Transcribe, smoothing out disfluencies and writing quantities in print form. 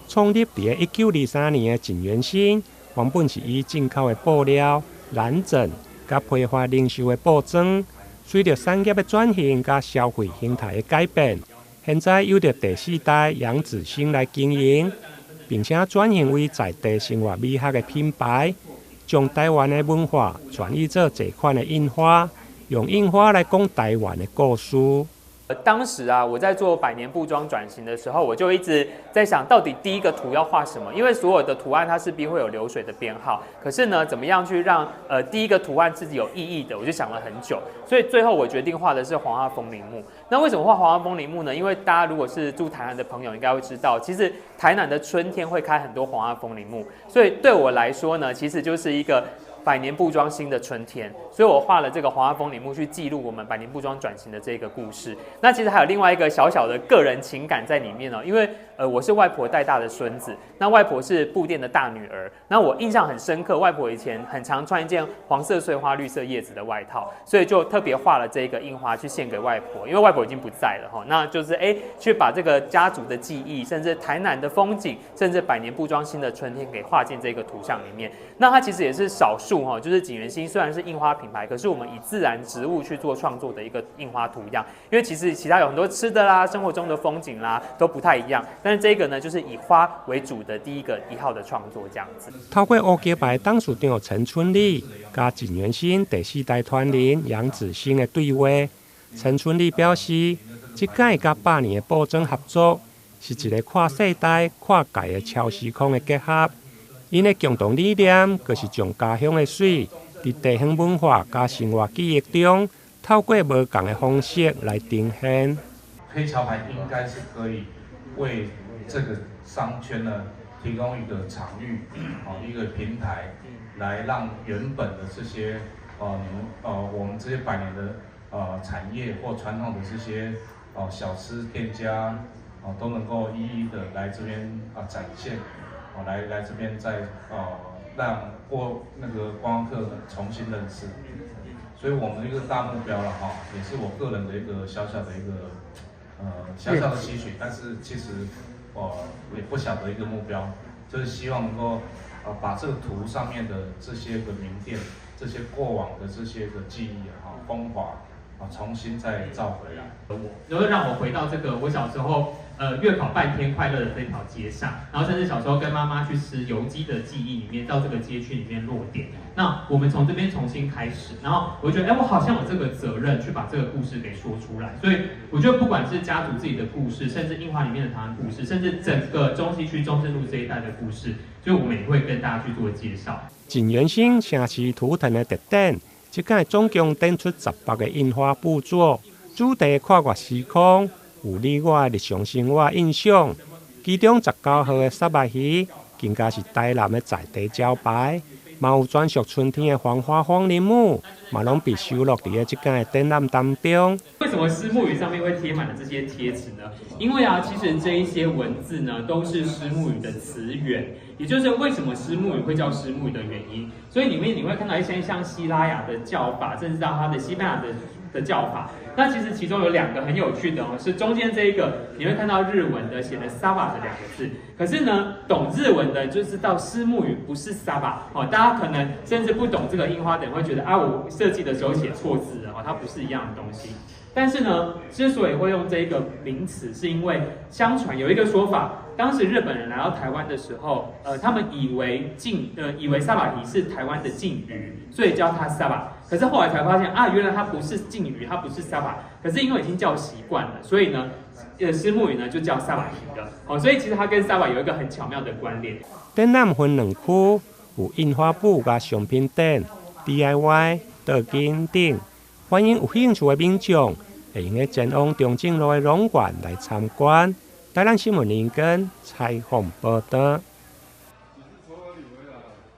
创立伫1923年的锦源兴，原本是以进口的布料、染整甲批发零售的布庄，随着产业的转型甲消费形态的改变，现在由着第四代杨子兴来经营，并且转型为在地生活美学的品牌，将台湾的文化转移做这款的印花，用印花来讲台湾的故事。当时啊，我在做百年布庄转型的时候，我就一直在想，到底第一个图要画什么？因为所有的图案它势必会有流水的编号，可是呢，怎么样去让第一个图案自己有意义的？我就想了很久，所以最后我决定画的是黄花风铃木。那为什么画黄花风铃木呢？因为大家如果是住台南的朋友，应该会知道，其实台南的春天会开很多黄花风铃木，所以对我来说呢，其实就是一个百年布庄新的春天，所以我画了这个黄花风铃木去记录我们百年布庄转型的这个故事。那其实还有另外一个小小的个人情感在里面哦，因为我是外婆带大的孙子，那外婆是布店的大女儿，那我印象很深刻，外婆以前很常穿一件黄色碎花绿色叶子的外套，所以就特别画了这个印花去献给外婆，因为外婆已经不在了哈，那就是去把这个家族的记忆，甚至台南的风景，甚至百年布庄新的春天给画进这个图像里面。那它其实也是少数就是锦源兴虽然是印花品牌，可是我们以自然植物去做创作的一个印花图样，因为其实其他有很多吃的啦、生活中的风景啦都不太一样，但是这个呢就是以花为主的第一号的创作这样子。透过乌鸡牌董事长陈春丽加锦源兴第四代传人杨子兴的对话，陈春丽表示，这届甲百年的布庄合作是一个跨世代、跨界的超时空的结合。因的共同理念，就是将家乡的水，伫地方文化加生活记忆中，透过无同的方式来呈现。黑潮牌应该是可以为这个商圈呢提供一个场域，一个平台，来让原本的这些我们这些百年的产业或传统的这些小吃店家都能够一一的来这边展现。来这边再让那个观光客重新认识，所以我们的一个大目标了也是我个人的一个小小的一个小小的期许，但是其实也不小的一个目标，就是希望能够把这个图上面的这些个名店，这些过往的这些个记忆风华重新再造回来。就会让我回到这个我小时候月考半天快乐的这条街上，然后甚至小时候跟妈妈去吃油鸡的记忆里面，到这个街区里面落点。那我们从这边重新开始，然后我觉得我好像有这个责任去把这个故事给说出来。所以我觉得不管是家族自己的故事，甚至印花里面的台湾故事，甚至整个中西区中正路这一带的故事，所以我们也会跟大家去做介绍。锦源兴城市图腾的特点，这届总共展出18个印花布作，主题跨越时空，有你我的日常生活印象。其中19号的沙巴鱼，更加是台南的在地招牌，嘛有专属春天的黄花风铃木，嘛拢被收录在这届的展览当中。为什么虱目鱼上面会贴满了这些贴纸呢？因为其实这一些文字呢，都是虱目鱼的词源，也就是为什么虱目鱼会叫虱目鱼的原因。所以里面你会看到一些像西拉雅的叫法，甚至到它的西班牙的叫法。那其实其中有2个很有趣的是中间这一个，你会看到日文的写的 Saba 的2个字，可是呢，懂日文的就知道虱目鱼不是 Saba 大家可能甚至不懂这个印花的人会觉得我设计的时候写错字了它不是一样的东西。但是呢，之所以会用这个名词，是因为相传有一个说法，当时日本人来到台湾的时候，他们以为沙巴鱼是台湾的禁语，所以叫它沙巴。可是后来才发现原来它不是禁语，它不是沙巴。可是因为已经叫习惯了，所以呢，虱目鱼呢就叫沙巴鱼了。所以其实它跟沙巴有一个很巧妙的关联。展览分2区，有印花布加商品店、DIY、道具等。欢迎有兴趣的民众会用前往中正路的龙馆来参观。台南新闻林根采访报道。